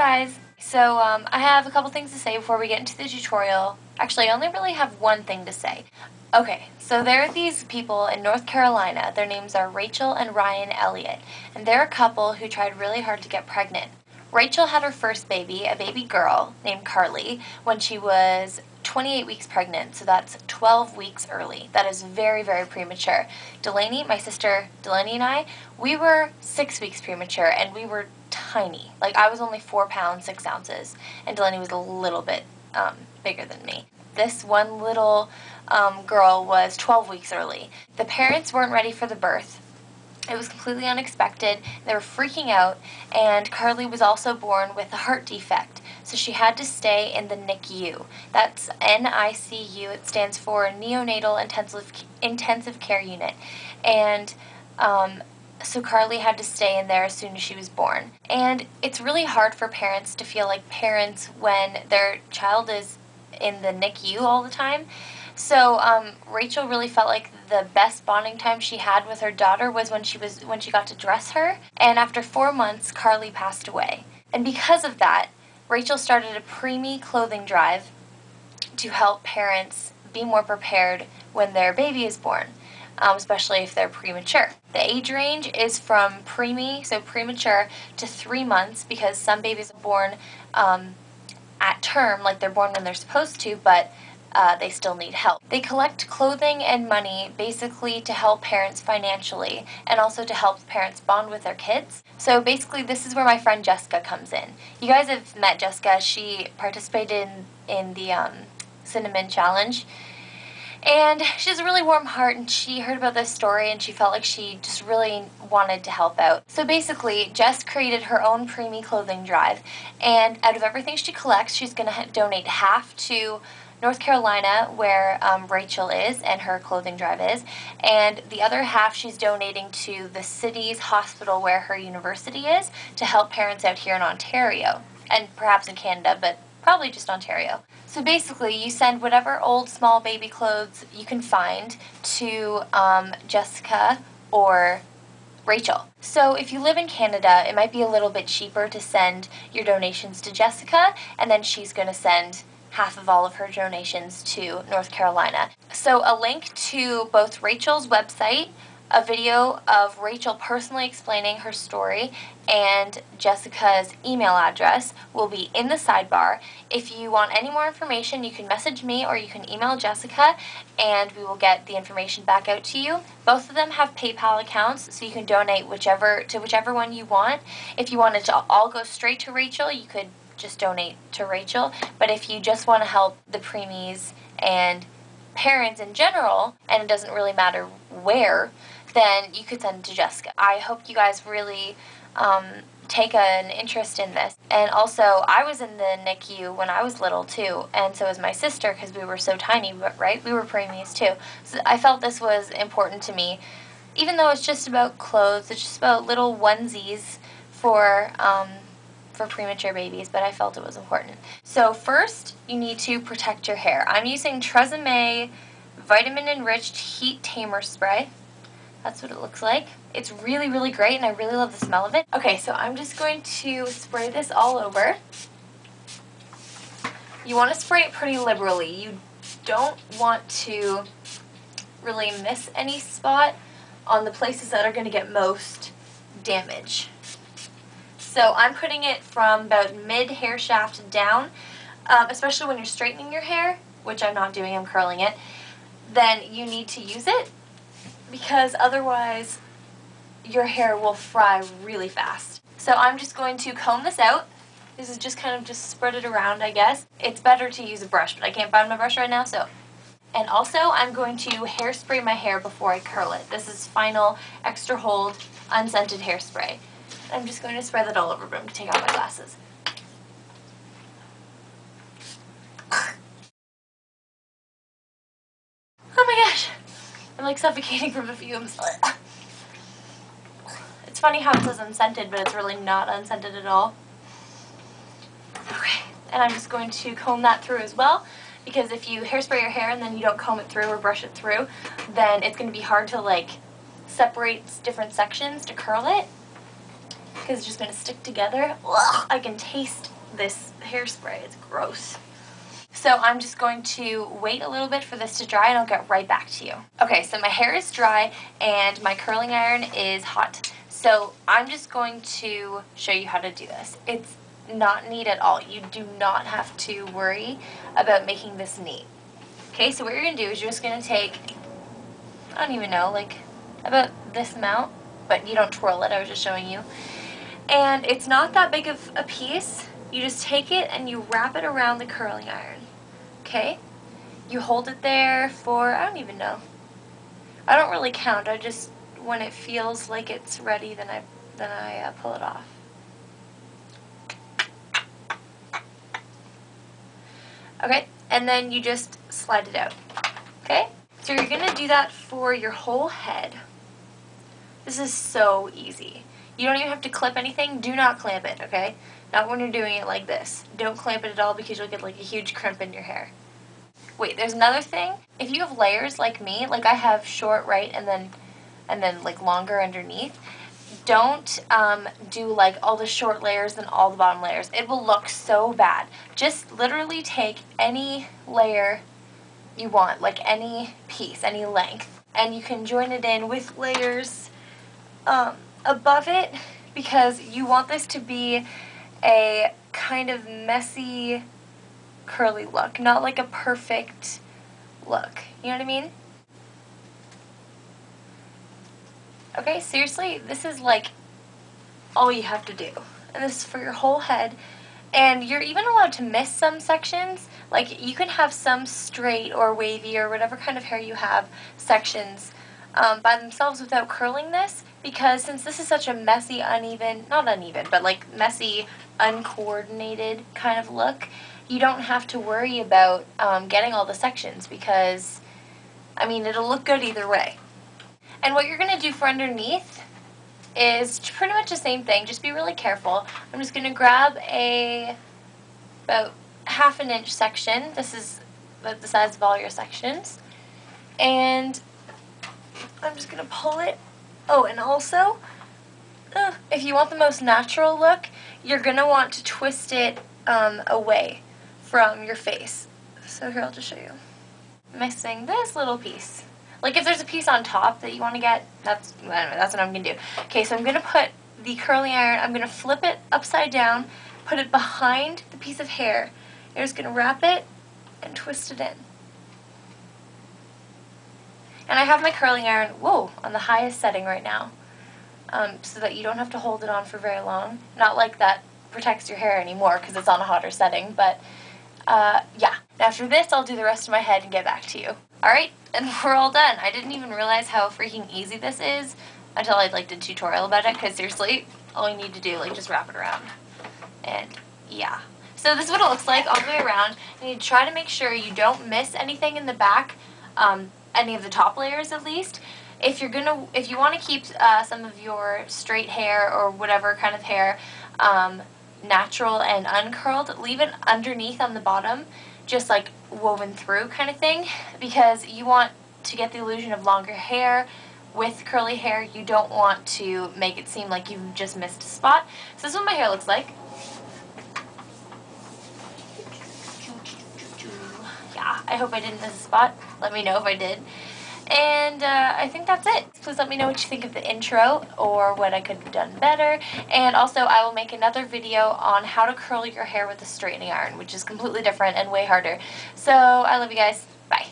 guys! So I have a couple things to say before we get into the tutorial. Actually, I only really have one thing to say. Okay, so there are these people in North Carolina. Their names are Rachel and Ryan Elliott, and they're a couple who tried really hard to get pregnant. Rachel had her first baby, a baby girl named Carly, when she was 28 weeks pregnant, so that's 12 weeks early. That is very, very premature. Delaney, my sister Delaney and I, we were 6 weeks premature, and we were tiny. Like, I was only 4 pounds, 6 ounces, and Delaney was a little bit bigger than me. This one little girl was 12 weeks early. The parents weren't ready for the birth. It was completely unexpected. They were freaking out, and Carly was also born with a heart defect, so she had to stay in the NICU. That's NICU. It stands for Neonatal Intensive Care Unit. And so Carly had to stay in there as soon as she was born. And it's really hard for parents to feel like parents when their child is in the NICU all the time. So Rachel really felt like the best bonding time she had with her daughter was when she got to dress her. And after 4 months, Carly passed away. And because of that, Rachel started a preemie clothing drive to help parents be more prepared when their baby is born, especially if they're premature. The age range is from preemie, so premature, to 3 months, because some babies are born at term, like they're born when they're supposed to, but they still need help. They collect clothing and money basically to help parents financially, and also to help parents bond with their kids. So basically this is where my friend Jessica comes in. You guys have met Jessica. She participated in the Cinnamon Challenge. And she has a really warm heart, and she heard about this story and she felt like she just really wanted to help out. So basically, Jess created her own preemie clothing drive, and out of everything she collects, she's going to donate half to North Carolina, where Rachel is and her clothing drive is, and the other half she's donating to the city's hospital where her university is, to help parents out here in Ontario, and perhaps in Canada, but probably just Ontario. So basically, you send whatever old small baby clothes you can find to Jessica or Rachel. So if you live in Canada, it might be a little bit cheaper to send your donations to Jessica, and then she's going to send half of all of her donations to North Carolina. So a link to both Rachel's website, a video of Rachel personally explaining her story, and Jessica's email address will be in the sidebar. If you want any more information, you can message me or you can email Jessica, and we will get the information back out to you. Both of them have PayPal accounts, so you can donate to whichever one you want. If you want it to all go straight to Rachel, you could just donate to Rachel, but if you just want to help the preemies and parents in general, and it doesn't really matter where, then you could send it to Jessica. I hope you guys really take an interest in this. And also, I was in the NICU when I was little too, and so was my sister, because we were so tiny, right? We were preemies too. So I felt this was important to me. Even though it's just about clothes, it's just about little onesies for premature babies, but I felt it was important. So first, you need to protect your hair. I'm using Tresemme Vitamin Enriched Heat Tamer Spray. That's what it looks like. It's really, really great, and I really love the smell of it. Okay, so I'm just going to spray this all over. You want to spray it pretty liberally. You don't want to really miss any spot on the places that are going to get most damage. So I'm putting it from about mid-hair shaft down, especially when you're straightening your hair, which I'm not doing, I'm curling it, then you need to use it, because otherwise your hair will fry really fast. So I'm just going to comb this out. This is just kind of just spread it around, I guess. It's better to use a brush, but I can't find my brush right now, so. And also, I'm going to hairspray my hair before I curl it. This is Final Extra Hold Unscented Hairspray. I'm just going to spread that all over, but I'm going to take off my glasses. Oh my gosh! I'm like suffocating from the fumes. It's funny how it says unscented, but it's really not unscented at all. Okay, and I'm just going to comb that through as well, because if you hairspray your hair and then you don't comb it through or brush it through, then it's going to be hard to like separate different sections to curl it, because it's just going to stick together. Ugh, I can taste this hairspray. It's gross. So I'm just going to wait a little bit for this to dry and I'll get right back to you. Okay, so my hair is dry and my curling iron is hot. So I'm just going to show you how to do this. It's not neat at all. You do not have to worry about making this neat. Okay, so what you're going to do is you're just going to take, I don't even know, like about this amount, but you don't twirl it, I was just showing you. And it's not that big of a piece. You just take it and you wrap it around the curling iron. Okay? You hold it there for, I don't even know. I don't really count. I just, when it feels like it's ready, then I pull it off. Okay? And then you just slide it out. Okay? So you're going to do that for your whole head. This is so easy. You don't even have to clip anything. Do not clamp it, okay? Not when you're doing it like this. Don't clamp it at all because you'll get like a huge crimp in your hair. Wait, there's another thing. If you have layers like me, like I have short right and then like longer underneath, don't do like all the short layers and all the bottom layers. It will look so bad. Just literally take any layer you want, like any piece, any length, and you can join it in with layers above it because you want this to be a kind of messy curly look, not like a perfect look. You know what I mean? Okay, seriously, this is like all you have to do. And this is for your whole head. And you're even allowed to miss some sections. Like you can have some straight or wavy or whatever kind of hair you have sections by themselves without curling this, because since this is such a messy, uneven, not uneven, but like messy, uncoordinated kind of look, you don't have to worry about getting all the sections because, I mean, it'll look good either way. And what you're going to do for underneath is pretty much the same thing, just be really careful. I'm just going to grab about ½ inch section. This is the size of all your sections. And I'm just going to pull it. Oh, and also, if you want the most natural look, you're going to want to twist it away from your face. So here, I'll just show you. Missing this little piece. Like if there's a piece on top that you want to get, that's what I'm going to do. Okay, so I'm going to put the curling iron, I'm going to flip it upside down, put it behind the piece of hair. You're just going to wrap it and twist it in. And I have my curling iron, on the highest setting right now, so that you don't have to hold it on for very long. Not like that protects your hair anymore because it's on a hotter setting, but yeah. After this, I'll do the rest of my head and get back to you. Alright, and we're all done. I didn't even realize how freaking easy this is until I did a tutorial about it, because seriously, all you need to do, just wrap it around. And yeah. So this is what it looks like all the way around. And you try to make sure you don't miss anything in the back, any of the top layers at least. If you want to keep some of your straight hair or whatever kind of hair natural and uncurled, leave it underneath on the bottom, just like woven through kind of thing, because you want to get the illusion of longer hair with curly hair. You don't want to make it seem like you've just missed a spot. So this is what my hair looks like. Yeah, I hope I didn't miss a spot. Let me know if I did. And I think that's it. Please let me know what you think of the intro or what I could have done better. And also, I will make another video on how to curl your hair with a straightening iron, which is completely different and way harder. So, I love you guys. Bye.